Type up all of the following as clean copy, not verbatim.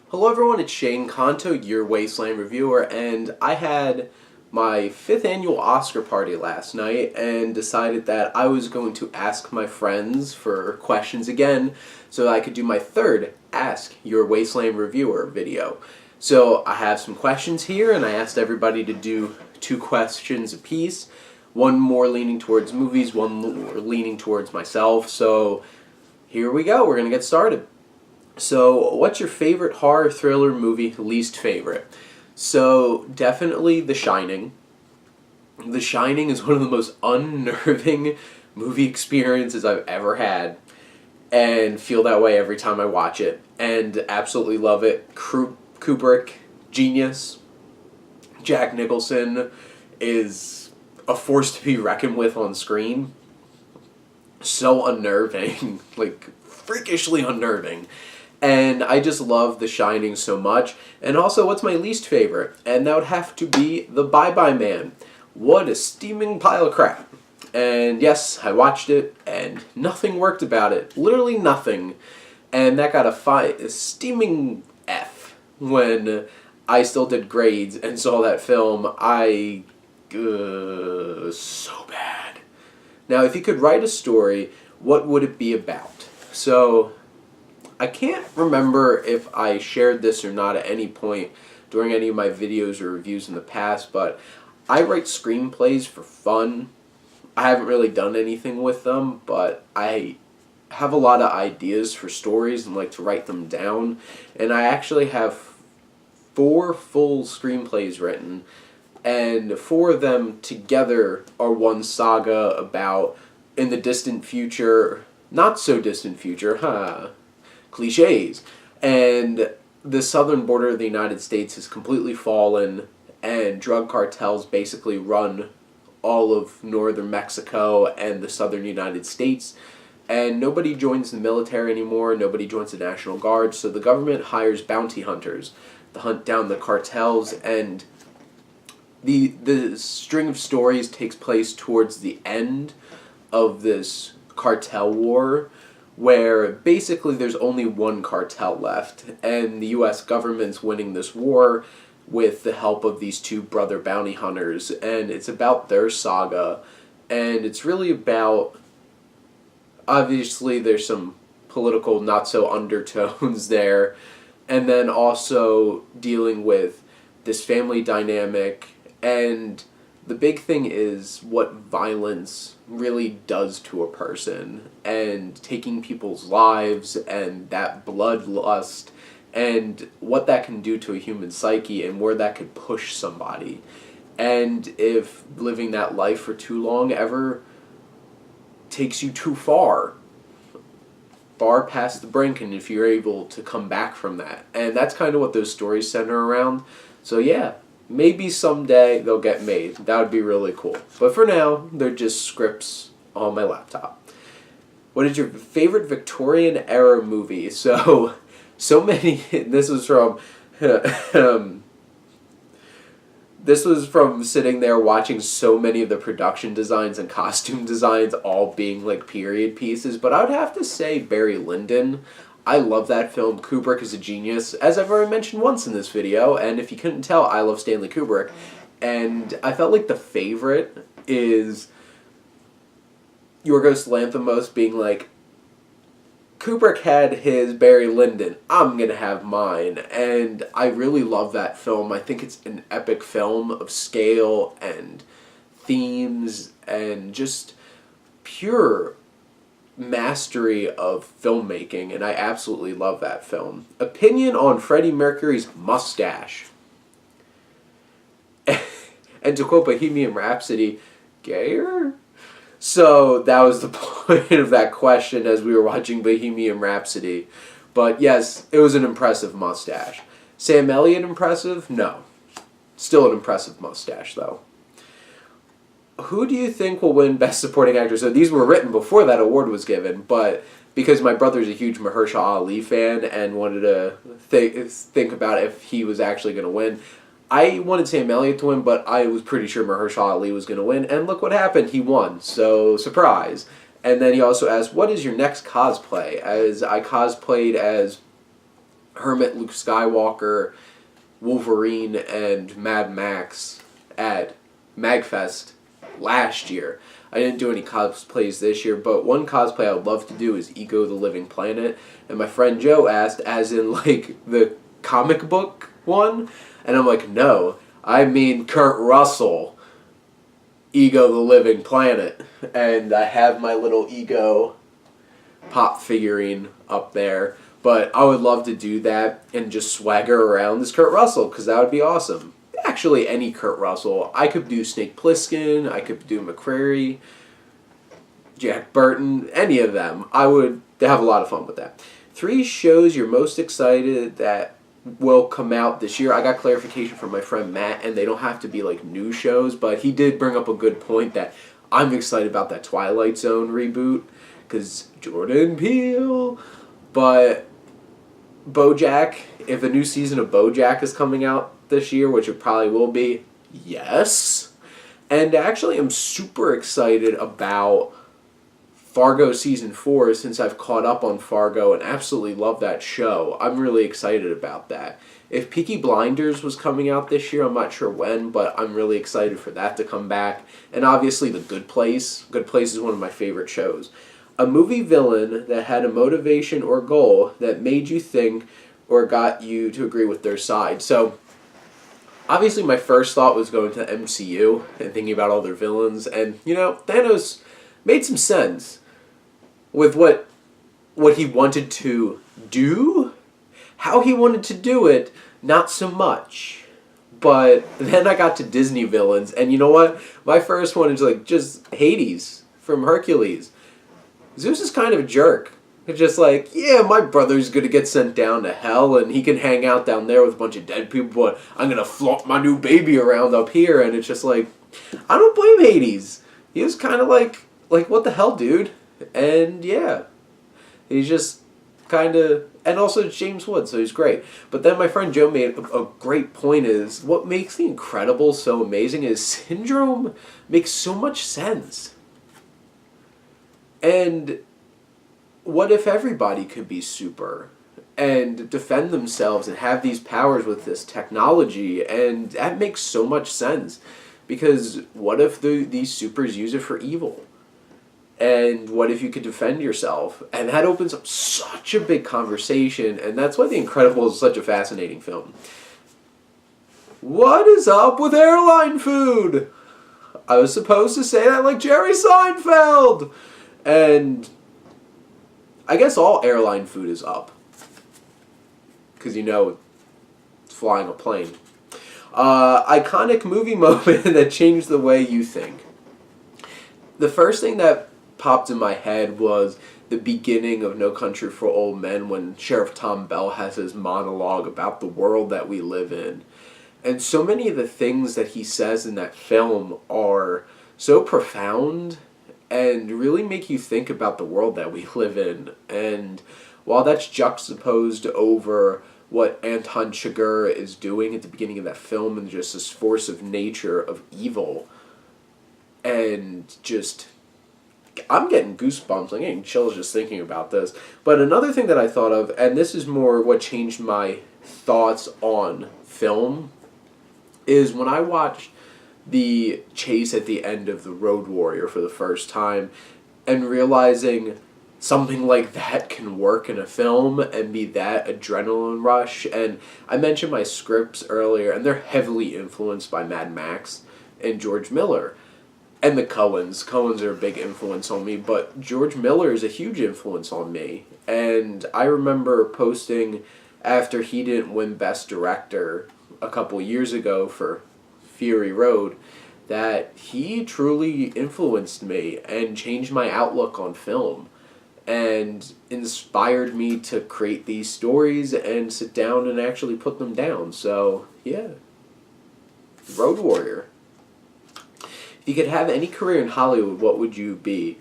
Hello everyone, it's Shane Kanto, your Wasteland Reviewer, and I had my 5th annual Oscar party last night and decided that I was going to ask my friends for questions again so that I could do my 3rd Ask Your Wasteland Reviewer video. So I have some questions here and I asked everybody to do 2 questions apiece, one more leaning towards movies, one more leaning towards myself, so here we go, we're going to get started. So, what's your favorite horror thriller movie, least favorite? So, definitely The Shining. The Shining is one of the most unnerving movie experiences I've ever had, and feel that way every time I watch it, and absolutely love it. Kubrick, genius. Jack Nicholson is a force to be reckoned with on screen. So unnerving, like freakishly unnerving. And I just love The Shining so much. And also, what's my least favorite? And that would have to be The Bye-Bye Man. What a steaming pile of crap. And yes, I watched it, and nothing worked about it. Literally nothing. And that got a steaming F when I still did grades and saw that film. So bad. Now, if you could write a story, what would it be about? So, I can't remember if I shared this or not at any point during any of my videos or reviews in the past, but I write screenplays for fun. I haven't really done anything with them, but I have a lot of ideas for stories and like to write them down. And I actually have 4 full screenplays written, and 4 of them together are one saga about in the distant future, not so distant future, cliches. And the southern border of the United States has completely fallen, and drug cartels basically run all of northern Mexico and the southern United States. And nobody joins the military anymore, nobody joins the National Guard, so the government hires bounty hunters to hunt down the cartels, and the string of stories takes place towards the end of this cartel war, where basically there's only one cartel left, and the U.S. government's winning this war with the help of these 2 brother bounty hunters, and it's about their saga, and it's really about, obviously there's some political not-so undertones there, and then also dealing with this family dynamic, and the big thing is what violence really does to a person, and taking people's lives, and that bloodlust, and what that can do to a human psyche, and where that could push somebody. And if living that life for too long ever takes you too far past the brink, and if you're able to come back from that. And that's kind of what those stories center around. So yeah. Maybe someday they'll get made. That would be really cool. But for now, they're just scripts on my laptop. What is your favorite Victorian era movie? So many. This was from. This was from sitting there watching so many of the production designs and costume designs all being like period pieces. But I would have to say Barry Lyndon. I love that film. Kubrick is a genius, as I've already mentioned once in this video, and if you couldn't tell, I love Stanley Kubrick. And I felt like the favorite is Yorgos Lanthimos being like, Kubrick had his Barry Lyndon, I'm gonna have mine. And I really love that film. I think it's an epic film of scale and themes and just pure mastery of filmmaking, and I absolutely love that film. Opinion on Freddie Mercury's mustache. And to quote Bohemian Rhapsody, gayer? So that was the point of that question as we were watching Bohemian Rhapsody. But yes, it was an impressive mustache. Sam Elliott impressive? No. Still an impressive mustache, though. Who do you think will win Best Supporting Actor? So these were written before that award was given, but because my brother's a huge Mahershala Ali fan and wanted to think about if he was actually going to win, I wanted Sam Elliott to win, but I was pretty sure Mahershala Ali was going to win, and look what happened, he won, so surprise. And then he also asked, what is your next cosplay? As I cosplayed as Hermit, Luke Skywalker, Wolverine, and Mad Max at MagFest last year. I didn't do any cosplays this year, but one cosplay I would love to do is Ego the Living Planet. And my friend Joe asked, as in like the comic book one? And I'm like, no, I mean Kurt Russell, Ego the Living Planet. And I have my little Ego pop figurine up there. But I would love to do that and just swagger around as Kurt Russell, because that would be awesome. Actually, any Kurt Russell. I could do Snake Plissken, I could do McCreary, Jack Burton, any of them. I would have a lot of fun with that. 3 shows you're most excited that will come out this year. I got clarification from my friend Matt, and they don't have to be like new shows, but he did bring up a good point that I'm excited about that Twilight Zone reboot, because Jordan Peele. But BoJack, if a new season of BoJack is coming out this year, which it probably will be, yes. And actually I'm super excited about Fargo Season 4, since I've caught up on Fargo and absolutely love that show. I'm really excited about that. If Peaky Blinders was coming out this year, I'm not sure when, but I'm really excited for that to come back. And obviously The Good Place. Good Place is one of my favorite shows. A movie villain that had a motivation or goal that made you think or got you to agree with their side. So, obviously my first thought was going to the MCU and thinking about all their villains. And, you know, Thanos made some sense with what he wanted to do. How he wanted to do it, not so much. But then I got to Disney villains, and you know what? My first one is like just Hades from Hercules. Zeus is kind of a jerk. It's just like, yeah, my brother's gonna get sent down to hell, and he can hang out down there with a bunch of dead people, but I'm gonna flaunt my new baby around up here, and it's just like, I don't blame Hades. He was kind of like, what the hell, dude? And yeah, he's just kind of, and also it's James Wood, so he's great. But then my friend Joe made a great point is, what makes The Incredibles so amazing is Syndrome makes so much sense. And what if everybody could be super and defend themselves and have these powers with this technology? And that makes so much sense. Because what if these supers use it for evil? And what if you could defend yourself? And that opens up such a big conversation. And that's why The Incredibles is such a fascinating film. What is up with airline food? I was supposed to say that like Jerry Seinfeld. And I guess all airline food is up. Because you know, it's flying a plane. Iconic movie moment that changed the way you think. The first thing that popped in my head was the beginning of No Country for Old Men, when Sheriff Tom Bell has his monologue about the world that we live in. And so many of the things that he says in that film are so profound and really make you think about the world that we live in. And while that's juxtaposed over what Anton Chigurh is doing at the beginning of that film, and just this force of nature of evil, and just, I'm getting goosebumps, I'm getting chills just thinking about this. But another thing that I thought of, and this is more what changed my thoughts on film, is when I watched the chase at the end of The Road Warrior for the first time, and realizing something like that can work in a film and be that adrenaline rush. And I mentioned my scripts earlier, and they're heavily influenced by Mad Max and George Miller. And the Coens. Coens are a big influence on me, but George Miller is a huge influence on me. And I remember posting after he didn't win Best Director a couple years ago for Fury Road, that he truly influenced me and changed my outlook on film and inspired me to create these stories and sit down and actually put them down. So, yeah. Road Warrior. If you could have any career in Hollywood, what would you be?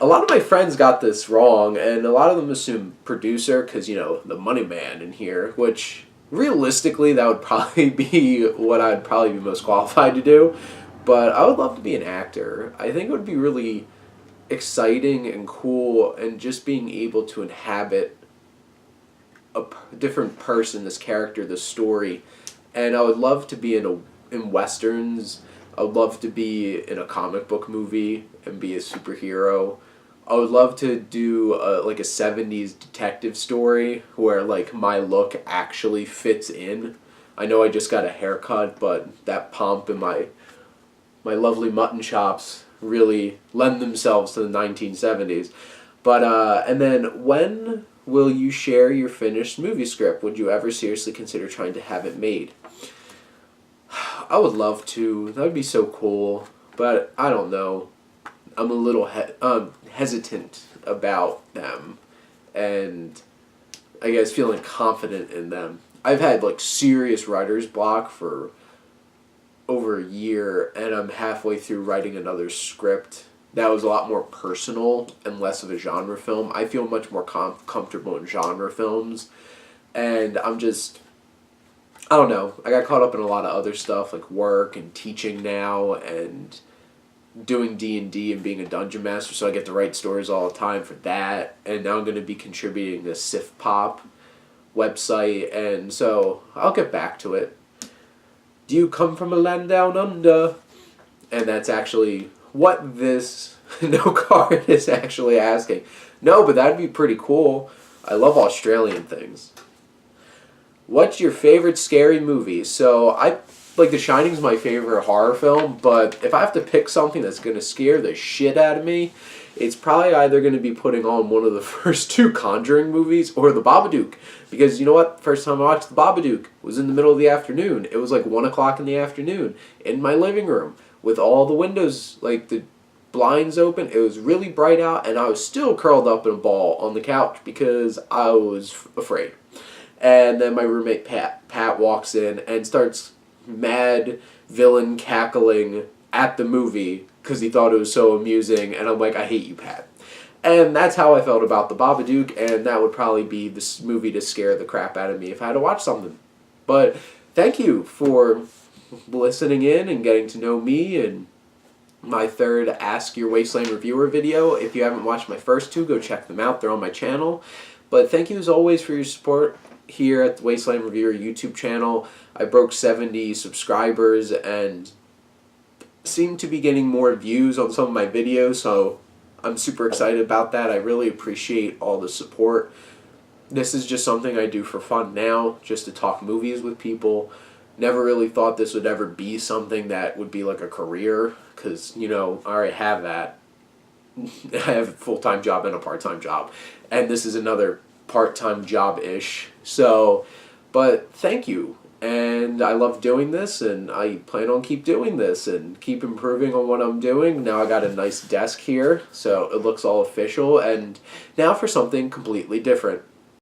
A lot of my friends got this wrong, and a lot of them assume producer because, you know, the money man in here, which realistically, that would probably be what I'd probably be most qualified to do. But I would love to be an actor. I think it would be really exciting and cool, and just being able to inhabit different person, this character, this story. And I would love to be in westerns. I would love to be in a comic book movie and be a superhero. I would love to do like a 70s detective story where like my look actually fits in. I know I just got a haircut, but that pomp and my lovely mutton chops really lend themselves to the 1970s. But and then when will you share your finished movie script? Would you ever seriously consider trying to have it made? I would love to. That would be so cool. But I don't know. I'm a little hesitant about them, and I guess feeling confident in them. I've had like serious writer's block for over a year, and I'm halfway through writing another script that was a lot more personal and less of a genre film. I feel much more comfortable in genre films, and I don't know. I got caught up in a lot of other stuff like work and teaching now and doing D&D and being a dungeon master, so I get to write stories all the time for that. And now I'm going to be contributing to Sif Pop website, and so I'll get back to it. Do you come from a land down under? And that's actually what this no card is actually asking. No, but that'd be pretty cool. I love Australian things. What's your favorite scary movie? So I like The Shining's my favorite horror film, but if I have to pick something that's going to scare the shit out of me, it's probably either going to be putting on one of the first two Conjuring movies or The Babadook. Because you know what? First time I watched The Babadook was in the middle of the afternoon. It was like 1 o'clock in the afternoon in my living room with all the windows, like the blinds open. It was really bright out, and I was still curled up in a ball on the couch because I was afraid. And then my roommate Pat walks in and starts mad villain cackling at the movie because he thought it was so amusing, and I'm like, I hate you, Pat. And that's how I felt about The Babadook, and that would probably be this movie to scare the crap out of me if I had to watch something. But thank you for listening in and getting to know me and my third Ask Your Wasteland Reviewer video. If you haven't watched my first two, go check them out. They're on my channel. But thank you as always for your support here at the Wasteland Reviewer YouTube channel. I broke 70 subscribers and seem to be getting more views on some of my videos, so I'm super excited about that. I really appreciate all the support. This is just something I do for fun now, just to talk movies with people. Never really thought this would ever be something that would be like a career, because, you know, I already have that. I have a full-time job and a part-time job, and this is another part-time job-ish. So, but thank you. And I love doing this, and I plan on keep doing this and keep improving on what I'm doing. Now I got a nice desk here, so it looks all official. And now for something completely different.